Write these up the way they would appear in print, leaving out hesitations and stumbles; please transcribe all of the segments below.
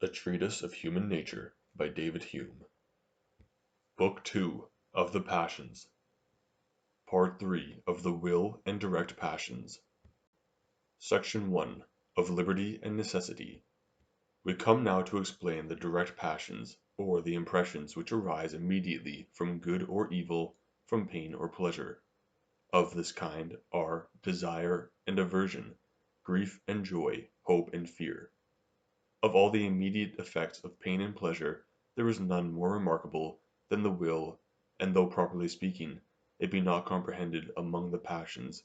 A Treatise of Human Nature by David Hume. Book 2 of the Passions. Part 3 of the Will and Direct Passions. Section 1 of Liberty and Necessity. We come now to explain the direct passions, or the impressions which arise immediately from good or evil, from pain or pleasure. Of this kind are desire and aversion, grief and joy, hope and fear. Of all the immediate effects of pain and pleasure, there is none more remarkable than the will, and though properly speaking, it be not comprehended among the passions,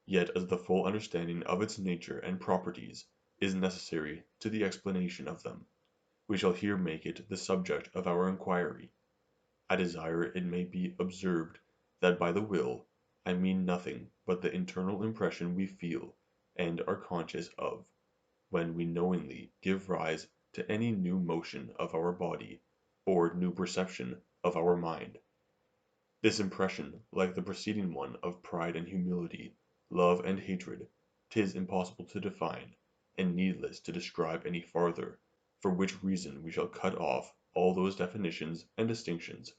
yet as the full understanding of its nature and properties is necessary to the explanation of them, we shall here make it the subject of our inquiry. I desire it may be observed that by the will I mean nothing but the internal impression we feel and are conscious of, when we knowingly give rise to any new motion of our body, or new perception of our mind. This impression, like the preceding one of pride and humility, love and hatred, 'tis impossible to define, and needless to describe any farther, for which reason we shall cut off all those definitions and distinctions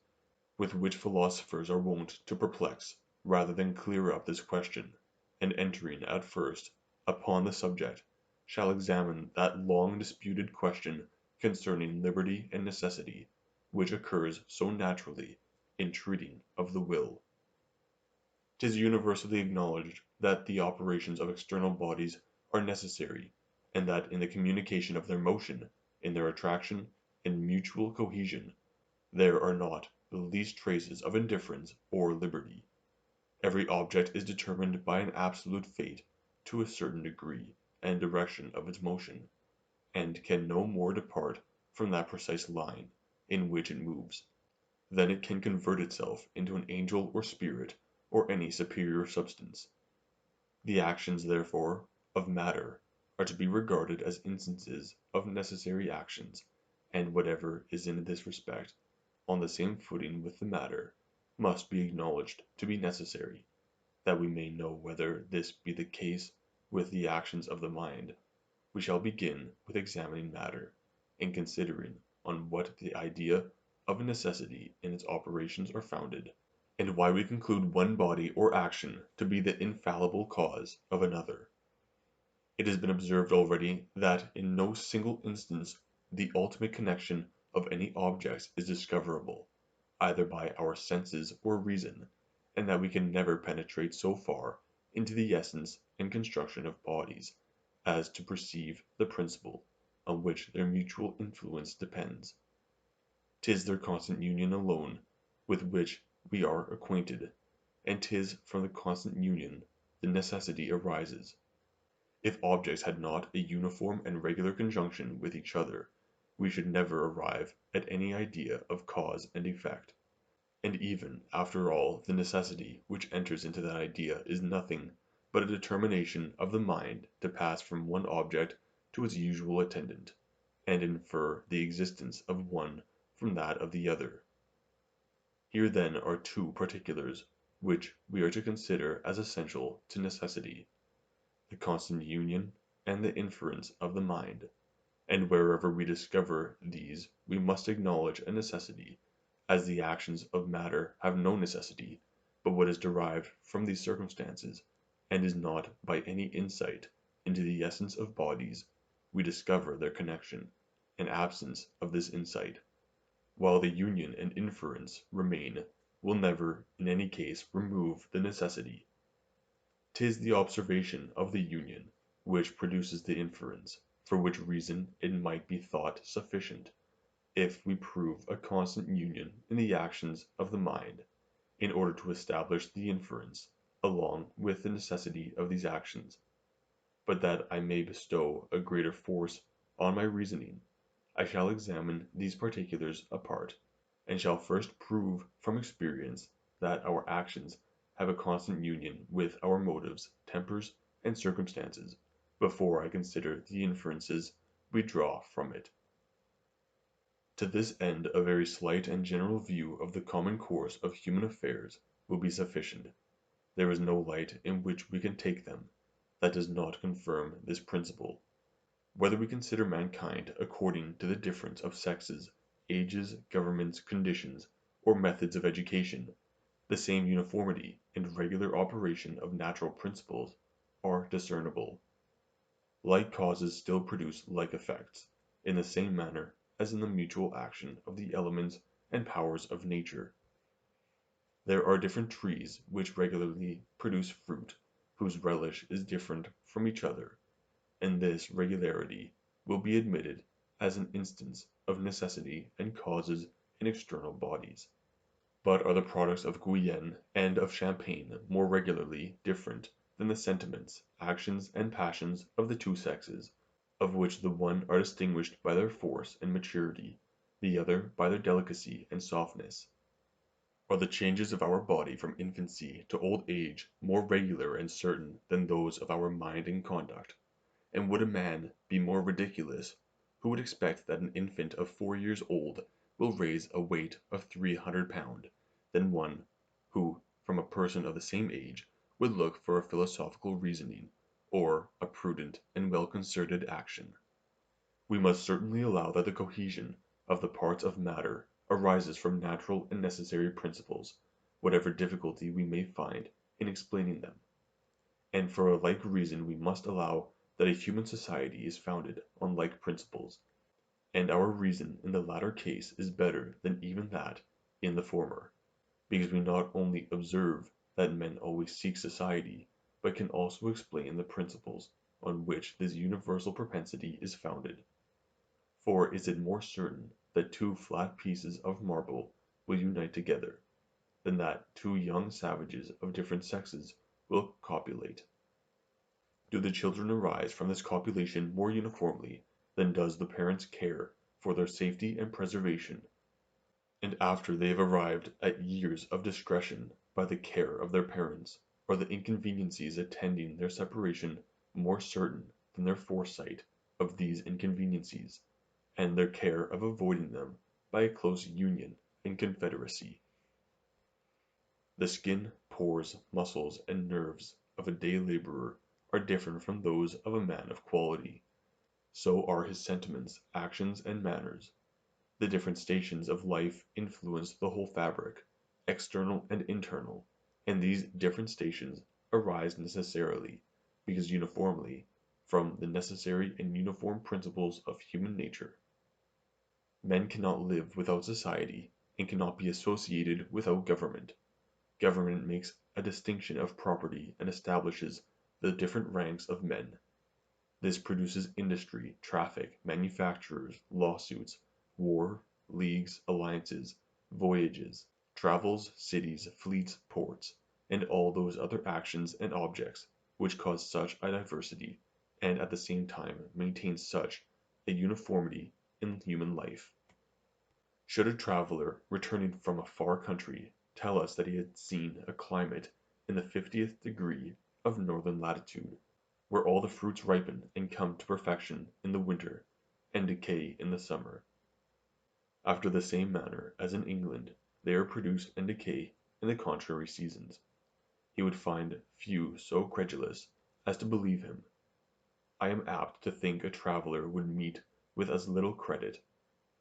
with which philosophers are wont to perplex, rather than clear up this question, and entering at first upon the subject, shall examine that long disputed question concerning liberty and necessity, which occurs so naturally in treating of the will. 'Tis universally acknowledged that the operations of external bodies are necessary, and that in the communication of their motion, in their attraction and mutual cohesion, there are not the least traces of indifference or liberty. Every object is determined by an absolute fate to a certain degree and direction of its motion, and can no more depart from that precise line in which it moves, than it can convert itself into an angel or spirit or any superior substance. The actions, therefore, of matter are to be regarded as instances of necessary actions, and whatever is in this respect on the same footing with the matter must be acknowledged to be necessary. That we may know whether this be the case with the actions of the mind, we shall begin with examining matter, and considering on what the idea of a necessity in its operations are founded, and why we conclude one body or action to be the infallible cause of another. It has been observed already that in no single instance the ultimate connection of any objects is discoverable, either by our senses or reason, and that we can never penetrate so far into the essence and construction of bodies as to perceive the principle on which their mutual influence depends. 'Tis their constant union alone with which we are acquainted, and 'tis from the constant union the necessity arises. If objects had not a uniform and regular conjunction with each other, we should never arrive at any idea of cause and effect. And even after all, the necessity which enters into that idea is nothing but a determination of the mind to pass from one object to its usual attendant, and infer the existence of one from that of the other. Here then are two particulars which we are to consider as essential to necessity: the constant union and the inference of the mind, and wherever we discover these we must acknowledge a necessity, as the actions of matter have no necessity but what is derived from these circumstances, and is not by any insight into the essence of bodies we discover their connection, and absence of this insight, while the union and inference remain, will never in any case remove the necessity. 'Tis the observation of the union which produces the inference, for which reason it might be thought sufficient, if we prove a constant union in the actions of the mind, in order to establish the inference, along with the necessity of these actions. But that I may bestow a greater force on my reasoning, I shall examine these particulars apart, and shall first prove from experience that our actions have a constant union with our motives, tempers, and circumstances, before I consider the inferences we draw from it. To this end a very slight and general view of the common course of human affairs will be sufficient. There is no light in which we can take them that does not confirm this principle. Whether we consider mankind according to the difference of sexes, ages, governments, conditions, or methods of education, the same uniformity and regular operation of natural principles are discernible. Like causes still produce like effects, in the same manner as in the mutual action of the elements and powers of nature. There are different trees which regularly produce fruit, whose relish is different from each other, and this regularity will be admitted as an instance of necessity and causes in external bodies. But are the products of Guyenne and of Champagne more regularly different than the sentiments, actions, and passions of the two sexes, of which the one are distinguished by their force and maturity, the other by their delicacy and softness? Are the changes of our body from infancy to old age more regular and certain than those of our mind and conduct? And would a man be more ridiculous who would expect that an infant of 4 years old will raise a weight of 300 pounds, than one who, from a person of the same age, would look for a philosophical reasoning, or a prudent and well-concerted action? We must certainly allow that the cohesion of the parts of matter arises from natural and necessary principles, whatever difficulty we may find in explaining them. And for a like reason we must allow that a human society is founded on like principles, and our reason in the latter case is better than even that in the former, because we not only observe that men always seek society, but can also explain the principles on which this universal propensity is founded. For is it more certain that two flat pieces of marble will unite together, than that two young savages of different sexes will copulate? Do the children arise from this copulation more uniformly than does the parents' care for their safety and preservation, and after they have arrived at years of discretion by the care of their parents, are the inconveniencies attending their separation more certain than their foresight of these inconveniencies, and their care of avoiding them by a close union and confederacy? The skin, pores, muscles, and nerves of a day laborer are different from those of a man of quality. So are his sentiments, actions, and manners. The different stations of life influence the whole fabric, external and internal, and these different stations arise necessarily, because uniformly, from the necessary and uniform principles of human nature. Men cannot live without society, and cannot be associated without government. Government makes a distinction of property and establishes the different ranks of men. This produces industry, traffic, manufactures, lawsuits, war, leagues, alliances, voyages, travels, cities, fleets, ports, and all those other actions and objects which cause such a diversity, and at the same time maintain such a uniformity in human life. Should a traveller returning from a far country tell us that he had seen a climate in the 50th degree of northern latitude, where all the fruits ripen and come to perfection in the winter, and decay in the summer, after the same manner as in England they are produced and decay in the contrary seasons, he would find few so credulous as to believe him. I am apt to think a traveller would meet with as little credit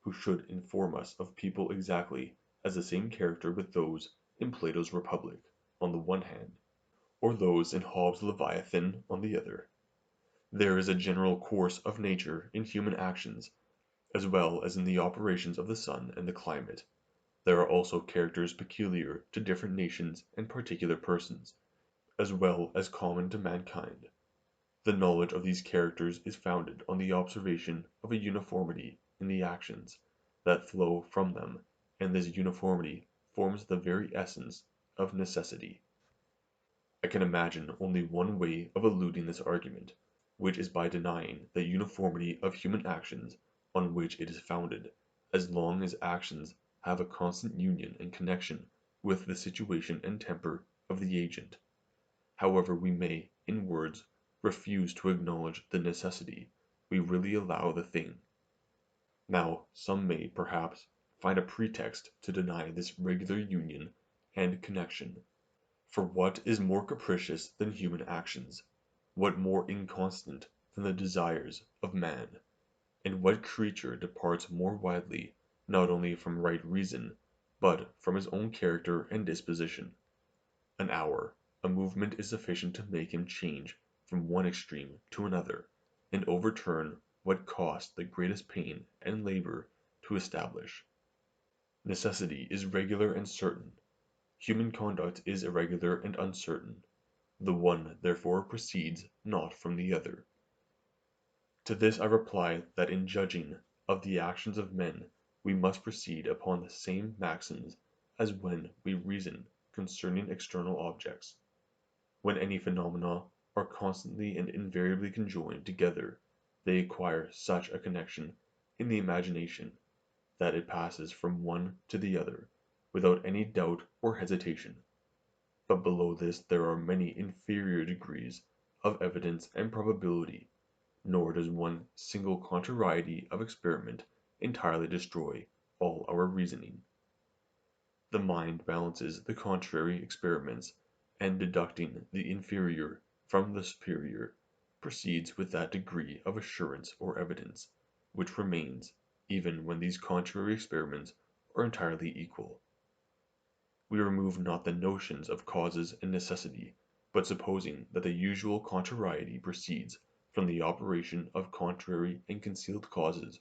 who should inform us of people exactly as the same character with those in Plato's Republic on the one hand, or those in Hobbes' Leviathan on the other. There is a general course of nature in human actions, as well as in the operations of the sun and the climate. There are also characters peculiar to different nations and particular persons, as well as common to mankind. The knowledge of these characters is founded on the observation of a uniformity in the actions that flow from them, and this uniformity forms the very essence of necessity. I can imagine only one way of eluding this argument, which is by denying the uniformity of human actions on which it is founded, as long as actions have a constant union and connection with the situation and temper of the agent. However we may, in words, refuse to acknowledge the necessity, we really allow the thing. Now some may, perhaps, find a pretext to deny this regular union and connection. For what is more capricious than human actions? What more inconstant than the desires of man? And what creature departs more widely, not only from right reason, but from his own character and disposition? An hour, a movement is sufficient to make him change from one extreme to another, and overturn what cost the greatest pain and labor to establish. Necessity is regular and certain. Human conduct is irregular and uncertain. The one therefore proceeds not from the other. To this I reply that in judging of the actions of men we must proceed upon the same maxims as when we reason concerning external objects. When any phenomena are constantly and invariably conjoined together, they acquire such a connection in the imagination that it passes from one to the other without any doubt or hesitation. But below this there are many inferior degrees of evidence and probability, nor does one single contrariety of experiment entirely destroy all our reasoning. The mind balances the contrary experiments, and deducting the inferior from the superior, proceeds with that degree of assurance or evidence which remains even when these contrary experiments are entirely equal. We remove not the notions of causes and necessity, but supposing that the usual contrariety proceeds from the operation of contrary and concealed causes,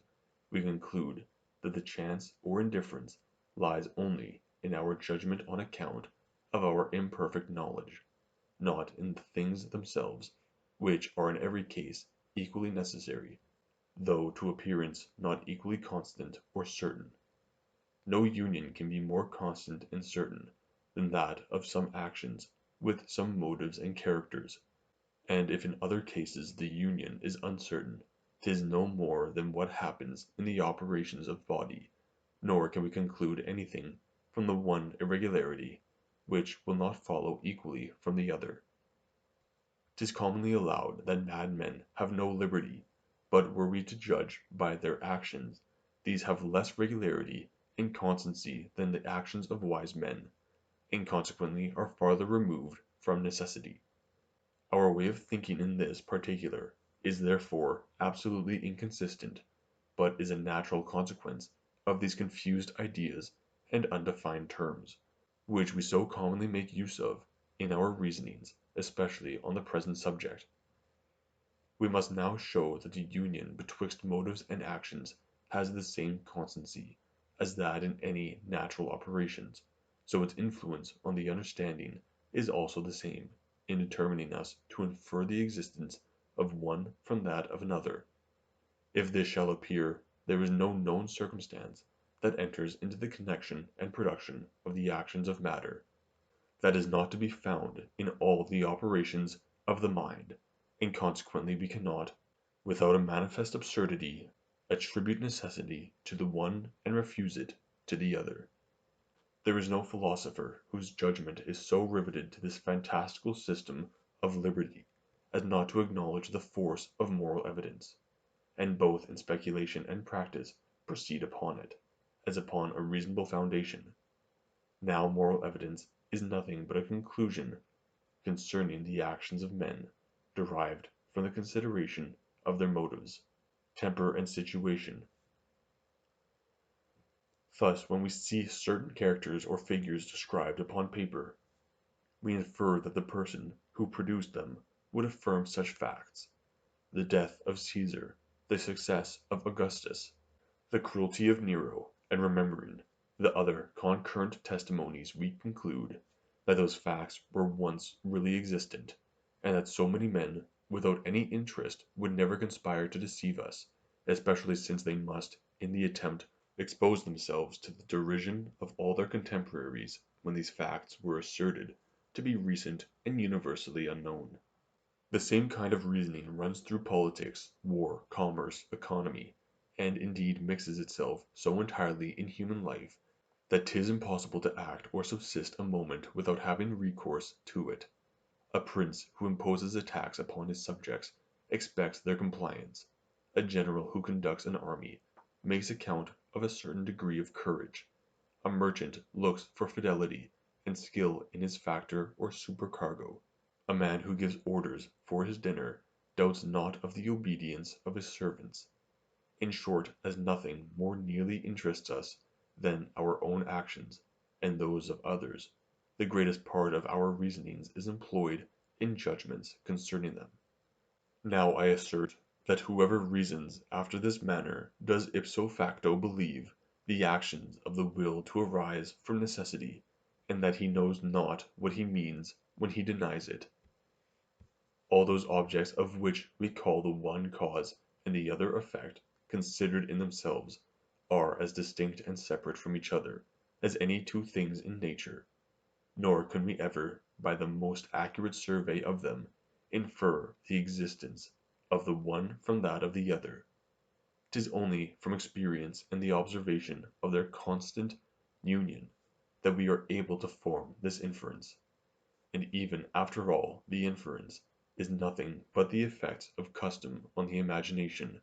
we conclude that the chance or indifference lies only in our judgment on account of our imperfect knowledge, not in the things themselves, which are in every case equally necessary, though to appearance not equally constant or certain. No union can be more constant and certain than that of some actions with some motives and characters, and if in other cases the union is uncertain, 'tis no more than what happens in the operations of body, nor can we conclude anything from the one irregularity, which will not follow equally from the other. 'Tis commonly allowed that madmen have no liberty, but were we to judge by their actions, these have less regularity and constancy than the actions of wise men, and consequently are farther removed from necessity. Our way of thinking in this particular is therefore absolutely inconsistent, but is a natural consequence of these confused ideas and undefined terms, which we so commonly make use of in our reasonings, especially on the present subject. We must now show that the union betwixt motives and actions has the same constancy as that in any natural operations, so its influence on the understanding is also the same in determining us to infer the existence of one from that of another. If this shall appear, there is no known circumstance that enters into the connection and production of the actions of matter, that is not to be found in all the operations of the mind, and consequently we cannot, without a manifest absurdity, attribute necessity to the one and refuse it to the other. There is no philosopher whose judgment is so riveted to this fantastical system of liberty as not to acknowledge the force of moral evidence, and both in speculation and practice proceed upon it, as upon a reasonable foundation. Now moral evidence is nothing but a conclusion concerning the actions of men, derived from the consideration of their motives, temper and situation. Thus when we see certain characters or figures described upon paper, we infer that the person who produced them would affirm such facts: the death of Caesar, the success of Augustus, the cruelty of Nero, and remembering the other concurrent testimonies we conclude that those facts were once really existent, and that so many men without any interest would never conspire to deceive us, especially since they must, in the attempt, expose themselves to the derision of all their contemporaries when these facts were asserted to be recent and universally unknown. The same kind of reasoning runs through politics, war, commerce, economy, and indeed mixes itself so entirely in human life that 'tis impossible to act or subsist a moment without having recourse to it. A prince who imposes a tax upon his subjects expects their compliance. A general who conducts an army makes account of a certain degree of courage. A merchant looks for fidelity and skill in his factor or supercargo. A man who gives orders for his dinner doubts not of the obedience of his servants. In short, as nothing more nearly interests us than our own actions and those of others, the greatest part of our reasonings is employed in judgments concerning them. Now I assert that whoever reasons after this manner does ipso facto believe the actions of the will to arise from necessity, and that he knows not what he means when he denies it. All those objects of which we call the one cause and the other effect, considered in themselves, are as distinct and separate from each other as any two things in nature, nor can we ever, by the most accurate survey of them, infer the existence of the one from that of the other. 'Tis only from experience and the observation of their constant union that we are able to form this inference. And even after all, the inference is nothing but the effect of custom on the imagination.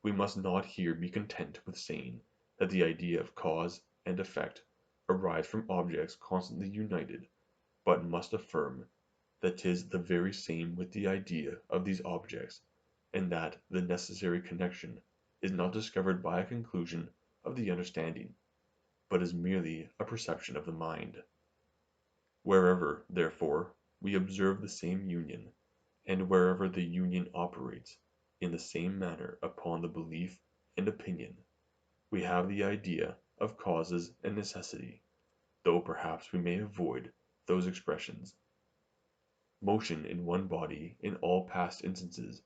We must not here be content with saying that the idea of cause and effect arise from objects constantly united, but must affirm that 'tis the very same with the idea of these objects, and that the necessary connection is not discovered by a conclusion of the understanding, but is merely a perception of the mind. Wherever, therefore, we observe the same union, and wherever the union operates in the same manner upon the belief and opinion, we have the idea of causes and necessity, though perhaps we may avoid those expressions. Motion in one body in all past instances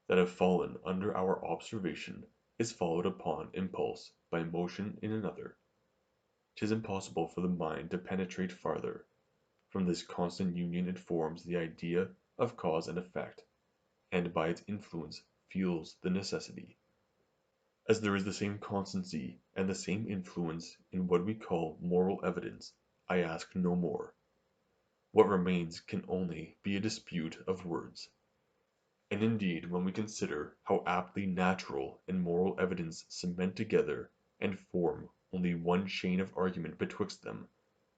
that have fallen under our observation is followed upon impulse by motion in another. 'Tis impossible for the mind to penetrate farther. From this constant union it forms the idea of cause and effect, and by its influence feels the necessity. As there is the same constancy and the same influence in what we call moral evidence, I ask no more. What remains can only be a dispute of words. And indeed when we consider how aptly natural and moral evidence cement together and form only one chain of argument betwixt them,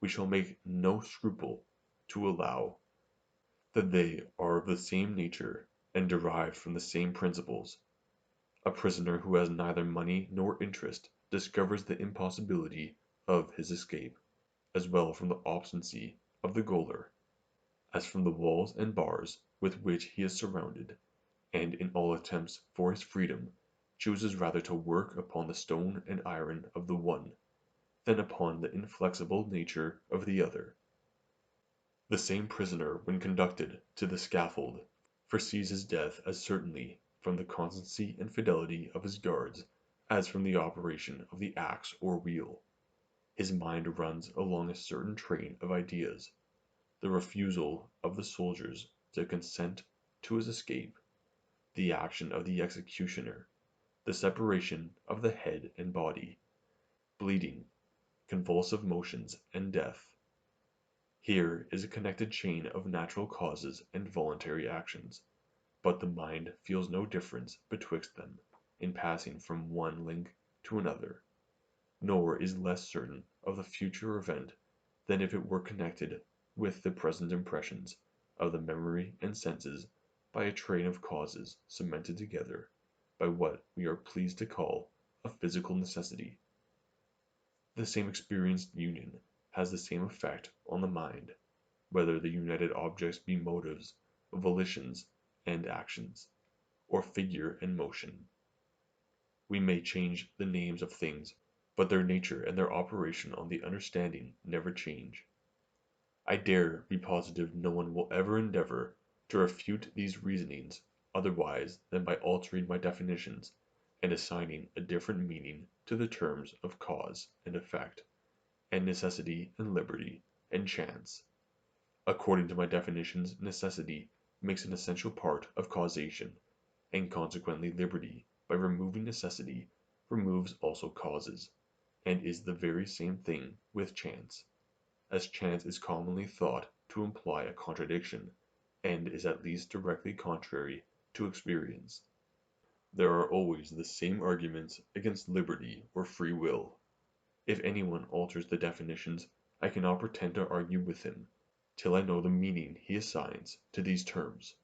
we shall make no scruple to allow that they are of the same nature and derived from the same principles. A prisoner who has neither money nor interest discovers the impossibility of his escape, as well from the obstinacy of the gaoler, as from the walls and bars with which he is surrounded, and in all attempts for his freedom chooses rather to work upon the stone and iron of the one, than upon the inflexible nature of the other. The same prisoner when conducted to the scaffold foresees his death as certainly from the constancy and fidelity of his guards as from the operation of the axe or wheel. His mind runs along a certain train of ideas. The refusal of the soldiers to consent to his escape, the action of the executioner, the separation of the head and body, bleeding, convulsive motions, and death. Here is a connected chain of natural causes and voluntary actions, but the mind feels no difference betwixt them in passing from one link to another, nor is less certain of the future event than if it were connected with the present impressions of the memory and senses by a train of causes cemented together by what we are pleased to call a physical necessity. The same experienced union has the same effect on the mind, whether the united objects be motives, volitions, and actions, or figure and motion. We may change the names of things, but their nature and their operation on the understanding never change. I dare be positive no one will ever endeavor to refute these reasonings otherwise than by altering my definitions and assigning a different meaning to the terms of cause and effect, and necessity and liberty and chance. According to my definitions, necessity makes an essential part of causation, and consequently liberty, by removing necessity, removes also causes, and is the very same thing with chance, as chance is commonly thought to imply a contradiction, and is at least directly contrary to experience. There are always the same arguments against liberty or free will. If anyone alters the definitions, I cannot pretend to argue with him, till I know the meaning he assigns to these terms.